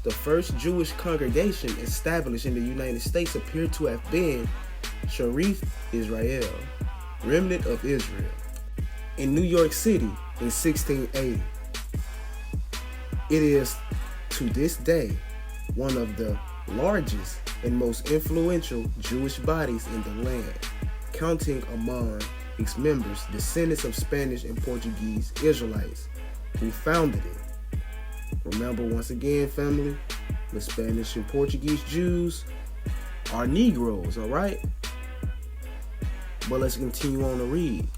The first Jewish congregation established in the United States appeared to have been Sharif Israel, remnant of Israel, in New York City in 1680. It is to this day one of the largest and most influential Jewish bodies in the land, counting among its members descendants of Spanish and Portuguese Israelites who founded it. Remember, once again, family, the Spanish and Portuguese Jews are Negroes, all right? But let's continue on to read.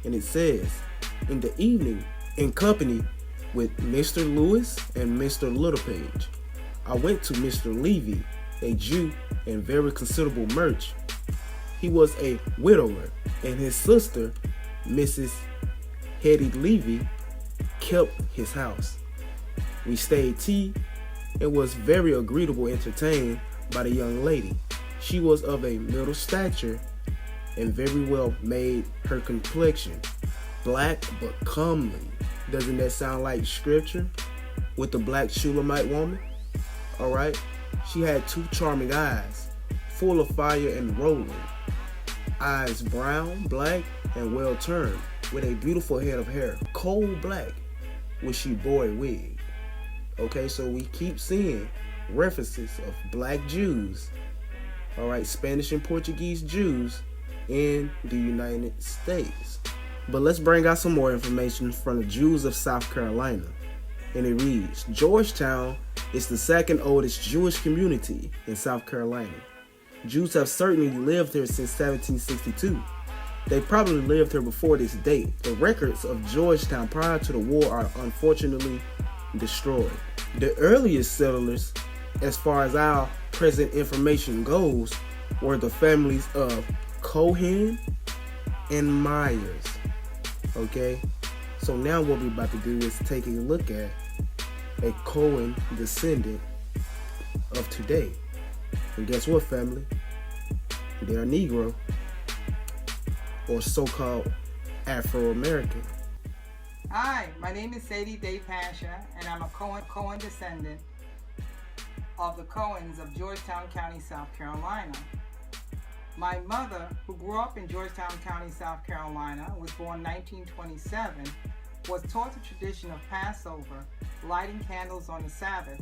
And it says, in the evening, in company with Mr. Lewis and Mr. Littlepage, I went to Mr. Levy, a Jew and very considerable merchant. He was a widower, and his sister, Mrs. Hetty Levy, kept his house. We stayed tea and was very agreeable entertained by the young lady. She was of a middle stature and very well made, her complexion black but comely. Doesn't that sound like scripture with the black Shulamite woman? Alright, she had two charming eyes, full of fire and rolling, eyes brown, black, and well turned, with a beautiful head of hair, coal black, which she bore a wig. Okay, so we keep seeing references of black Jews, alright, Spanish and Portuguese Jews in the United States. But let's bring out some more information from the Jews of South Carolina. And it reads, Georgetown is the second oldest Jewish community in South Carolina. Jews have certainly lived here since 1762. They probably lived here before this date. The records of Georgetown prior to the war are unfortunately destroyed. The earliest settlers, as far as our present information goes, were the families of Cohen and Myers. Okay, so now what we're about to do is take a look at a Cohen descendant of today. And guess what, family? They're Negro, or so-called Afro-American. Hi, my name is Sadie Day Pasha, and I'm a Cohen descendant of the Cohens of Georgetown County, South Carolina. My mother, who grew up in Georgetown County, South Carolina, was born 1927, was taught the tradition of Passover, lighting candles on the Sabbath,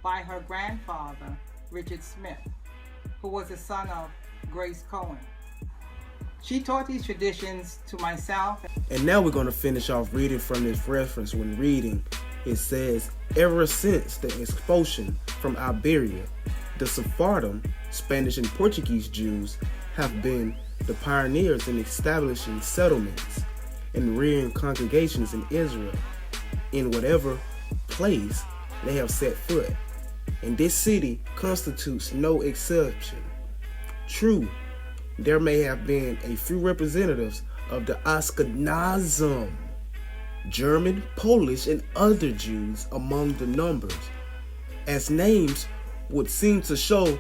by her grandfather, Richard Smith, who was the son of Grace Cohen. She taught these traditions to myself. And now we're going to finish off reading from this reference. When reading, it says, ever since the expulsion from Iberia, the Sephardim, Spanish and Portuguese Jews, have been the pioneers in establishing settlements and rearing congregations in Israel, in whatever place they have set foot. And this city constitutes no exception. True, there may have been a few representatives of the Ashkenazim, German, Polish, and other Jews among the numbers, as names would seem to show.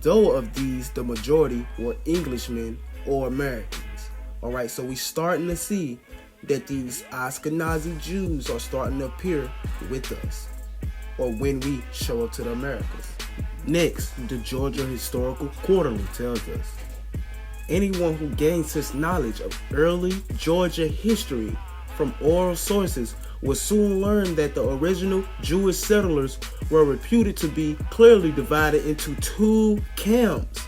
Though of these, the majority were Englishmen or Americans. Alright, so we're starting to see that these Ashkenazi Jews are starting to appear with us, or when we show up to the Americas. Next, the Georgia Historical Quarterly tells us, anyone who gains his knowledge of early Georgia history from oral sources will soon learn that the original Jewish settlers were reputed to be clearly divided into two camps,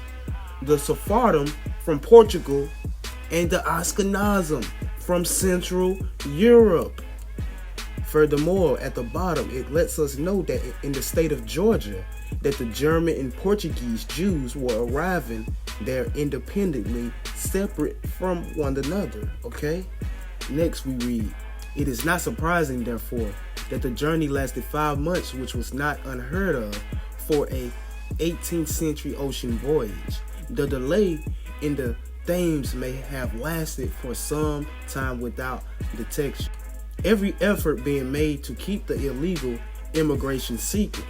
the Sephardim from Portugal and the Ashkenazim from Central Europe. Furthermore, at the bottom, it lets us know that in the state of Georgia, that the German and Portuguese Jews were arriving there independently, separate from one another, okay? Next we read, it is not surprising, therefore, that the journey lasted 5 months, which was not unheard of for a 18th century ocean voyage. The delay in the Thames may have lasted for some time without detection. Every effort being made to keep the illegal immigration secret.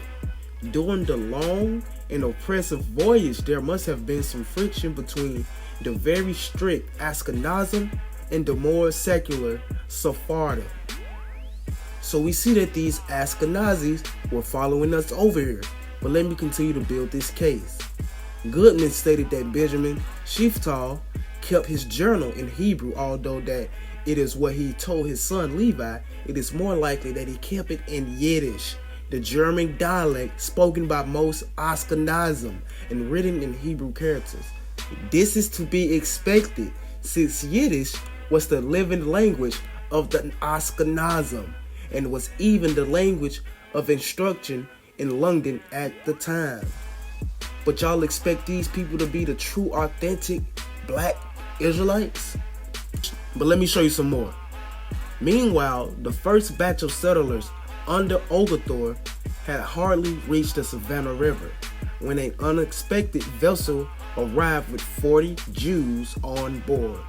During the long and oppressive voyage, there must have been some friction between the very strict Ashkenazim and the more secular Sephardim. So we see that these Ashkenazis were following us over here. But let me continue to build this case. Goodman stated that Benjamin Shiftal kept his journal in Hebrew, although that it is what he told his son Levi, it is more likely that he kept it in Yiddish, the German dialect spoken by most Ashkenazim and written in Hebrew characters. This is to be expected, since Yiddish was the living language of the Ashkenazim and was even the language of instruction in London at the time. But y'all expect these people to be the true, authentic black Israelites? But let me show you some more. Meanwhile, the first batch of settlers under Oglethorpe had hardly reached the Savannah River when an unexpected vessel arrived with 40 Jews on board.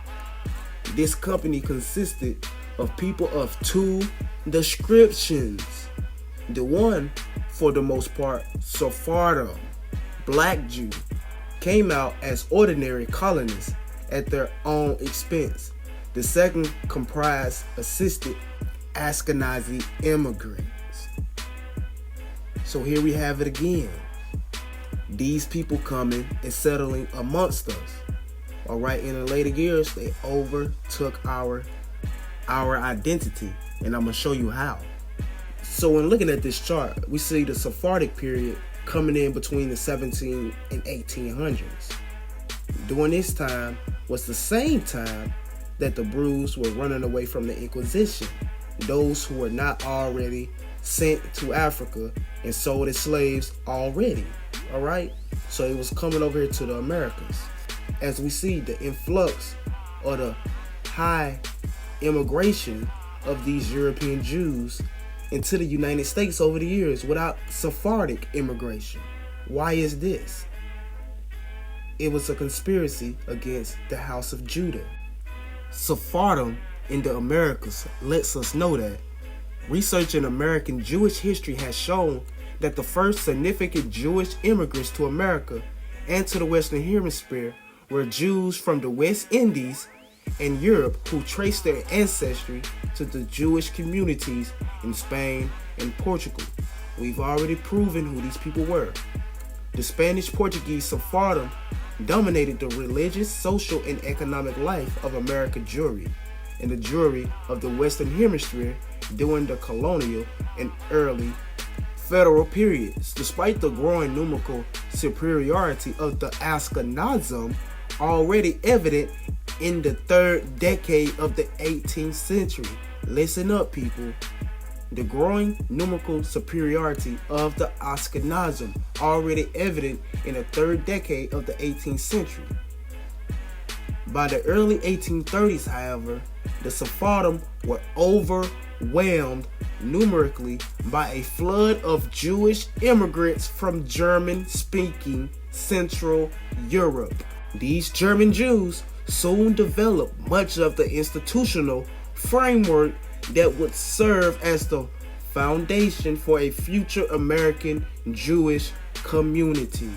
This company consisted of people of two descriptions. The one, for the most part, Sephardim, black Jew, came out as ordinary colonists at their own expense. The second comprised assisted Ashkenazi immigrants. So here we have it again. These people coming and settling amongst us. Alright, in the later years, they overtook our identity, and I'm going to show you how. So when looking at this chart, we see the Sephardic period coming in between the 17 and 1800s. During this time, was the same time that the Brews were running away from the Inquisition, those who were not already sent to Africa and sold as slaves already. All right, so it was coming over here to the Americas. As we see the influx or the high immigration of these European Jews into the United States over the years without Sephardic immigration. Why is this? It was a conspiracy against the house of Judah. Sephardim in the Americas lets us know that. Research in American Jewish history has shown that the first significant Jewish immigrants to America and to the Western Hemisphere were Jews from the West Indies and Europe who traced their ancestry to the Jewish communities in Spain and Portugal. We've already proven who these people were. The Spanish Portuguese Sephardim dominated the religious, social, and economic life of American Jewry and the Jewry of the Western Hemisphere during the colonial and early federal periods. Despite the growing numerical superiority of the Ashkenazim, already evident in the third decade of the 18th century. Listen up, people. The growing numerical superiority of the Ashkenazim, already evident in the third decade of the 18th century. By the early 1830s, however, the Sephardim were overwhelmed numerically by a flood of Jewish immigrants from German-speaking Central Europe. These German Jews soon developed much of the institutional framework that would serve as the foundation for a future American Jewish community.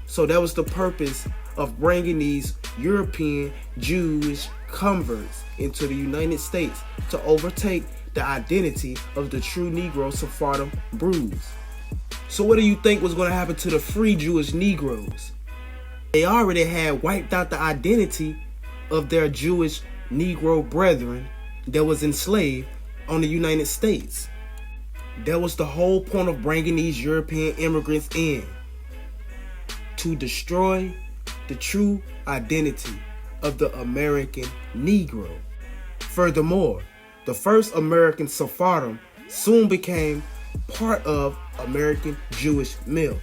So that was the purpose of bringing these European Jewish converts into the United States, to overtake the identity of the true Negro Sephardim Brews. So what do you think was going to happen to the free Jewish Negroes? They already had wiped out the identity of their Jewish Negro brethren that was enslaved on the United States. That was the whole point of bringing these European immigrants in, to destroy the true identity of the American Negro. Furthermore, the first American Sephardim soon became part of American Jewish myth.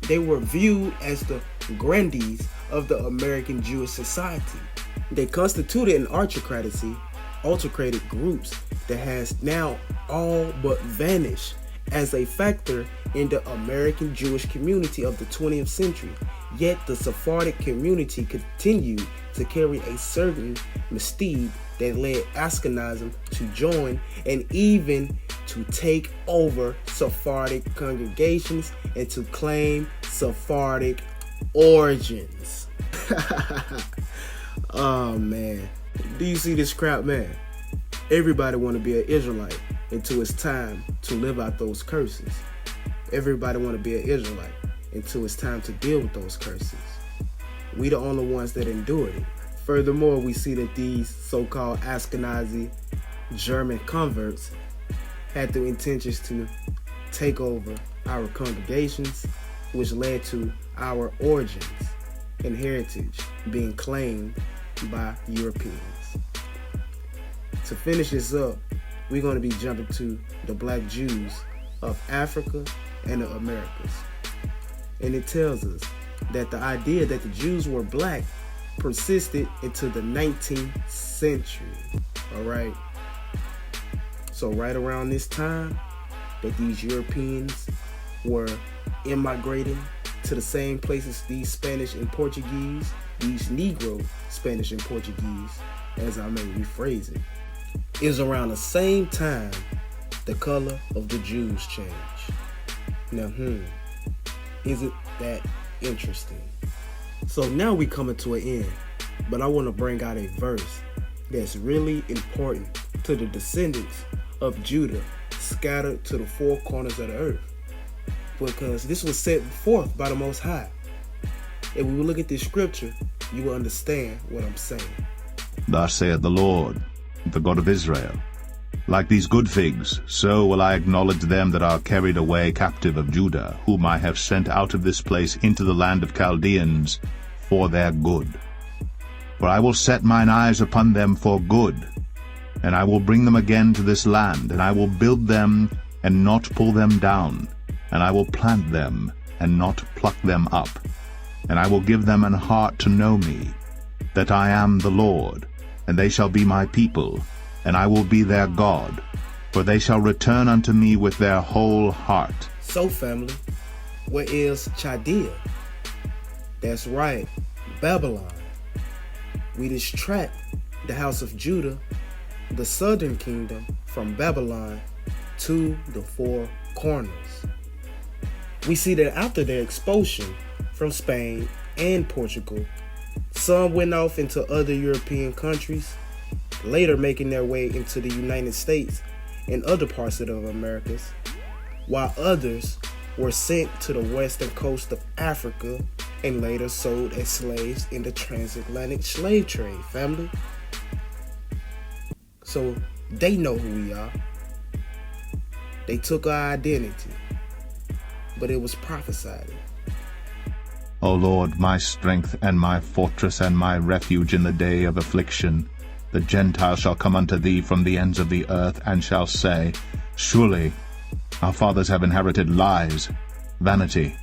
They were viewed as the grandees of the American Jewish society. They constituted an autocratic groups that has now all but vanished as a factor in the American Jewish community of the 20th century. Yet the Sephardic community continued to carry a certain mystique that led Ashkenazim to join and even to take over Sephardic congregations and to claim Sephardic origins. Oh man, do you see this crowd, man? Everybody want to be an Israelite until it's time to live out those curses. Everybody want to be an Israelite until it's time to deal with those curses. We the only ones that endured it. Furthermore, we see that these so-called Ashkenazi German converts had the intentions to take over our congregations, which led to our origins and heritage being claimed by Europeans. To finish this up, we're going to be jumping to the black Jews of Africa and the Americas. And it tells us that the idea that the Jews were black persisted into the 19th century. Alright? So right around this time that these Europeans were immigrating to the same places these Spanish and Portuguese, these Negro Spanish and Portuguese, as I may rephrase it, is around the same time the color of the Jews changed. Now, isn't that interesting? So now we coming to an end, but I want to bring out a verse that's really important to the descendants of Judah scattered to the four corners of the earth, because this was set forth by the Most High. And when we look at this scripture, you will understand what I'm saying. Thus saith the Lord, the God of Israel, like these good figs, so will I acknowledge them that are carried away captive of Judah, whom I have sent out of this place into the land of Chaldeans for their good. For I will set mine eyes upon them for good, and I will bring them again to this land, and I will build them and not pull them down, and I will plant them and not pluck them up. And I will give them an heart to know me, that I am the Lord, and they shall be my people, and I will be their God, for they shall return unto me with their whole heart. So, family, where is Chaldea? That's right, Babylon. We distract the house of Judah, the southern kingdom, from Babylon to the four corners. We see that after their expulsion from Spain and Portugal, some went off into other European countries, later making their way into the United States and other parts of the Americas, while others were sent to the western coast of Africa and later sold as slaves in the transatlantic slave trade, family. So they know who we are. They took our identity, but it was prophesied. O Lord, my strength and my fortress and my refuge in the day of affliction, the Gentiles shall come unto thee from the ends of the earth, and shall say, Surely our fathers have inherited lies, vanity,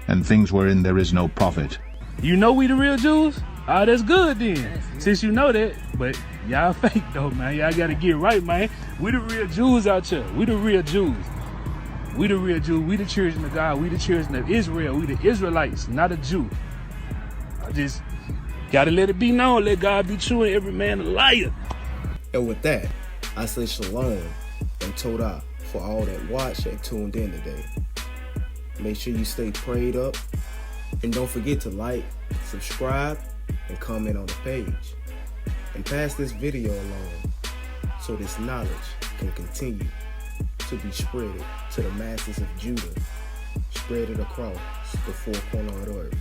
and things wherein there is no profit. You know we the real Jews? Ah, that's good then. Since you know that, but y'all fake though, man. Y'all gotta get right, man. We the real Jews out here. We the real Jews. We the real Jews. We the children of God. We the children of Israel. We the Israelites, not a Jew. I just gotta let it be known. Let God be true and every man a liar. And with that, I say shalom and todah for all that watched and tuned in today. Make sure you stay prayed up, and don't forget to like, subscribe, and comment on the page. And pass this video along so this knowledge can continue to be spread to the masses of Judah, spread it across the four corners of the earth.